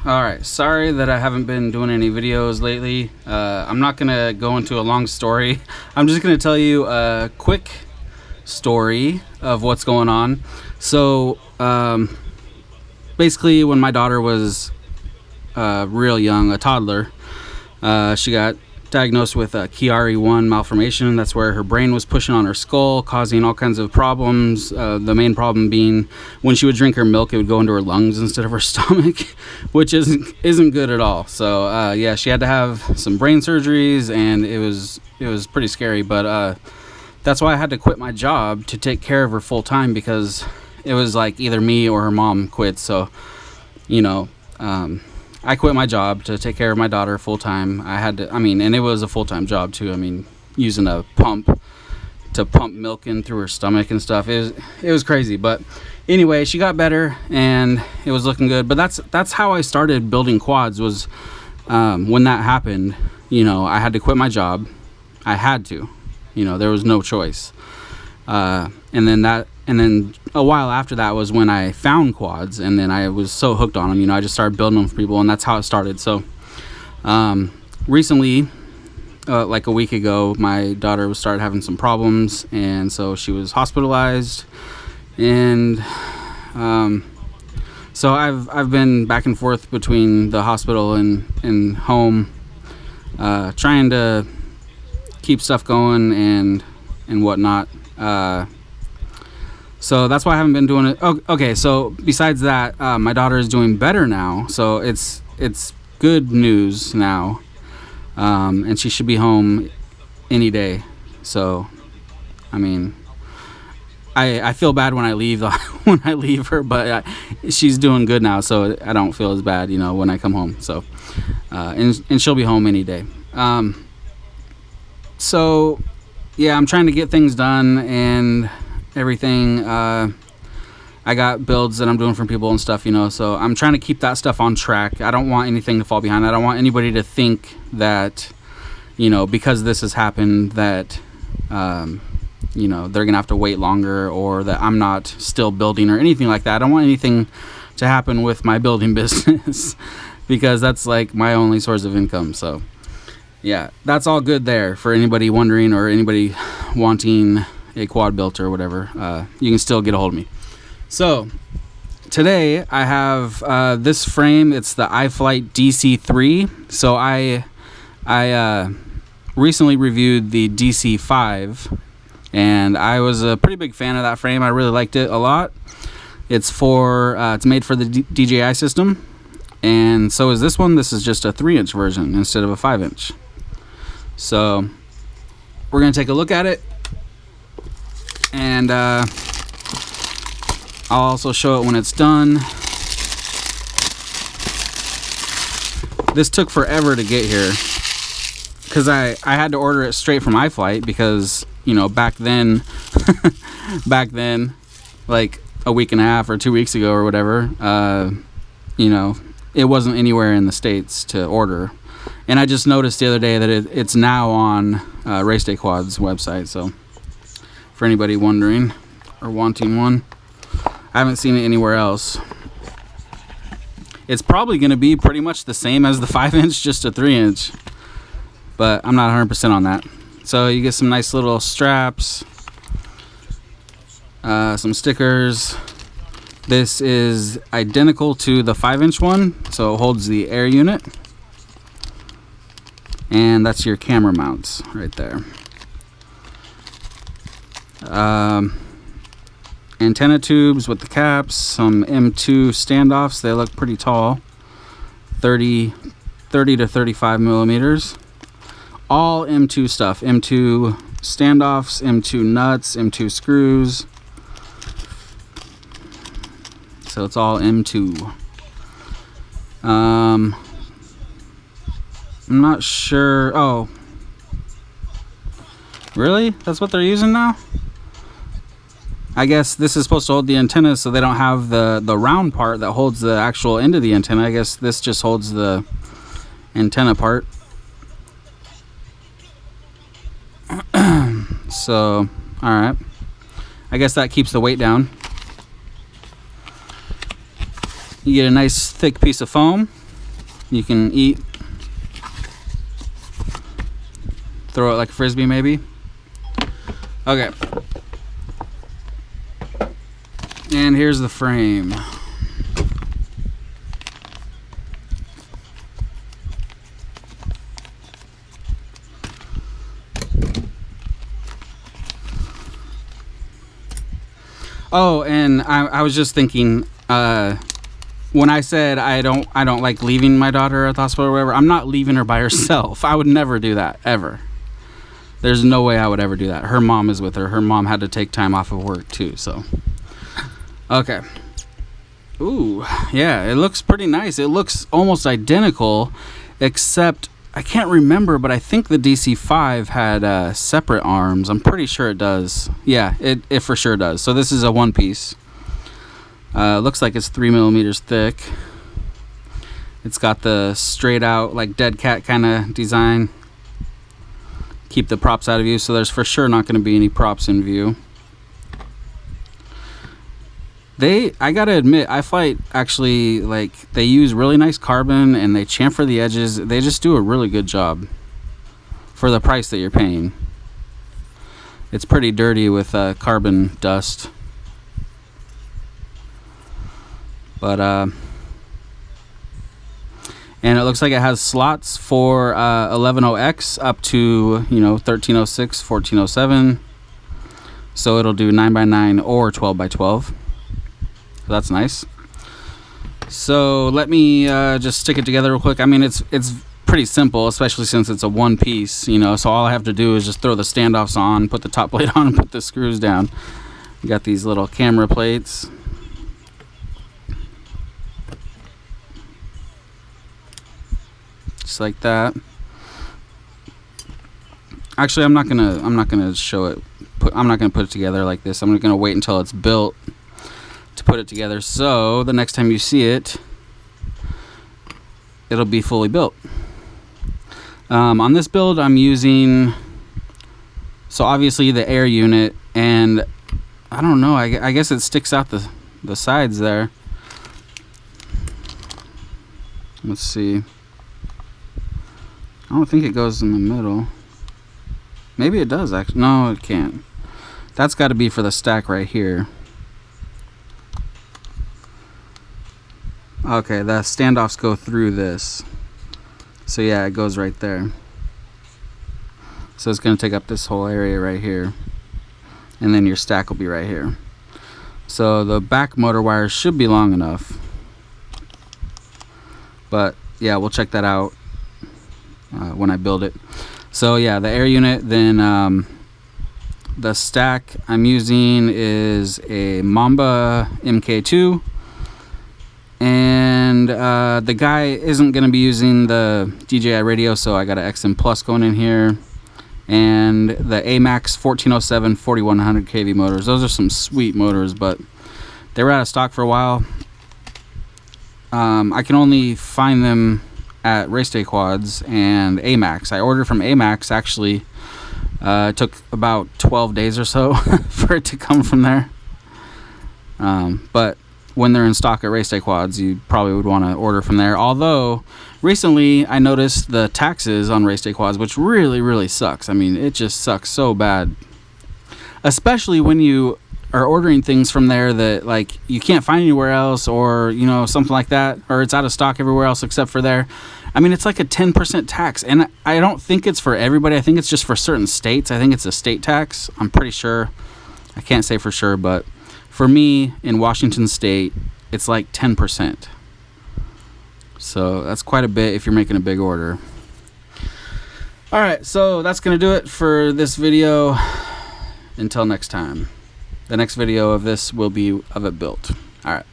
Alright, sorry that I haven't been doing any videos lately. I'm not gonna go into a long story. I'm just gonna tell you a quick story of what's going on. So basically when my daughter was real young, a toddler, she got diagnosed with a Chiari-1 malformation. That's where her brain was pushing on her skull, causing all kinds of problems. The main problem being when she would drink her milk, it would go into her lungs instead of her stomach, which isn't good at all. So yeah, she had to have some brain surgeries, and it was pretty scary. But that's why I had to quit my job to take care of her full time, because it was like either me or her mom quit. So you know, I quit my job to take care of my daughter full time. I had to, and it was a full-time job too. Using a pump to pump milk in through her stomach and stuff. It was crazy. But anyway, she got better and it was looking good. But that's how I started building quads, was when that happened. I had to quit my job. I had to. There was no choice. And then a while after that was when I found quads, and then I was so hooked on them. I just started building them for people, and that's how it started. So recently, like a week ago, my daughter started having some problems, and so she was hospitalized. And so I've been back and forth between the hospital and home, trying to keep stuff going and whatnot. So that's why I haven't been doing it. Oh, okay, so besides that, my daughter is doing better now. So it's good news now. And she should be home any day. So, I feel bad when I leave her, but she's doing good now, so I don't feel as bad, when I come home. So, and she'll be home any day. So, yeah, I'm trying to get things done and everything. I got builds that I'm doing for people and stuff, so I'm trying to keep that stuff on track. I don't want anything to fall behind. I don't want anybody to think that, because this has happened, that they're gonna have to wait longer, or that I'm not still building or anything like that. I don't want anything to happen with my building business because that's like my only source of income. So yeah, that's all good there for anybody wondering, or anybody wanting a quad built or whatever. You can still get a hold of me. So today I have this frame. It's the iflight dc3. So I recently reviewed the dc5, and I was a pretty big fan of that frame. I really liked it a lot. It's made for the DJI system, and so is this one. This is just a 3-inch version instead of a 5-inch. So we're gonna take a look at it, and I'll also show it when it's done. This took forever to get here because I had to order it straight from iflight, because back then like a week and a half or 2 weeks ago or whatever, it wasn't anywhere in the States to order. And I just noticed the other day that it's now on Race Day Quad's website. So for anybody wondering or wanting one, I haven't seen it anywhere else. It's probably going to be pretty much the same as the 5-inch, just a 3-inch. But I'm not 100% on that. So you get some nice little straps, some stickers. This is identical to the 5-inch one, so it holds the air unit. And that's your camera mounts right there. Antenna tubes with the caps, some M2 standoffs. They look pretty tall, 30 to 35 millimeters. All M2 stuff, M2 standoffs, M2 nuts, M2 screws. So it's all M2. I'm not sure. Oh, really? That's what they're using now? I guess this is supposed to hold the antenna, so they don't have the round part that holds the actual end of the antenna. I guess this just holds the antenna part. So, alright. I guess that keeps the weight down. You get a nice thick piece of foam you can eat, throw it like a frisbee maybe. Okay, and here's the frame. Oh, and I was just thinking, when I said I don't like leaving my daughter at the hospital or whatever, I'm not leaving her by herself. I would never do that, ever. There's no way I would ever do that. Her mom is with her. Her mom had to take time off of work too, so. Okay. Ooh, yeah, it looks pretty nice. It looks almost identical, except I can't remember, but I think the DC3 had separate arms. I'm pretty sure it does. Yeah, it for sure does. So this is a one piece. Looks like it's 3 millimeters thick. It's got the straight out, like dead cat kind of design. Keep the props out of view, so there's for sure not going to be any props in view. I gotta admit, iflight actually, like, they use really nice carbon and they chamfer the edges. They just do a really good job for the price that you're paying. It's pretty dirty with carbon dust, but and it looks like it has slots for 11.0x up to 1306, 1407. So it'll do 9x9 or 12x12. That's nice. So let me just stick it together real quick. I mean, it's pretty simple, especially since it's a one piece, so all I have to do is just throw the standoffs on, put the top plate on, and put the screws down. You got these little camera plates. Just like that. Actually, I'm not gonna show it. I'm not gonna put it together like this. I'm gonna wait until it's built to put it together, so the next time you see it, it'll be fully built. On this build, I'm using, so obviously the air unit, and I don't know, I guess it sticks out the sides there. Let's see. I don't think it goes in the middle. Maybe it does actually. No, it can't. That's got to be for the stack right here. Okay, the standoffs go through this. So yeah, it goes right there. So it's going to take up this whole area right here. And then your stack will be right here. So the back motor wires should be long enough. But yeah, we'll check that out when I build it. So yeah, the air unit, then the stack I'm using is a Mamba MK2. And the guy isn't going to be using the DJI radio, so I got an XM Plus going in here. And the AMAX 1407 4100 kV motors. Those are some sweet motors, but they were out of stock for a while. I can only find them at Race Day Quads and AMAX. I ordered from AMAX, actually. It took about 12 days or so for it to come from there. But when they're in stock at Race Day Quads, you probably would want to order from there. Although, recently I noticed the taxes on Race Day Quads, which really sucks. I mean, it just sucks so bad. Especially when you are ordering things from there that, like, you can't find anywhere else, or, something like that, or it's out of stock everywhere else except for there. I mean, it's like a 10% tax, and I don't think it's for everybody. I think it's just for certain states. I think it's a state tax. I'm pretty sure. I can't say for sure, but for me, in Washington State, it's like 10%. So that's quite a bit if you're making a big order. Alright, so that's going to do it for this video. Until next time. The next video of this will be of it built. Alright.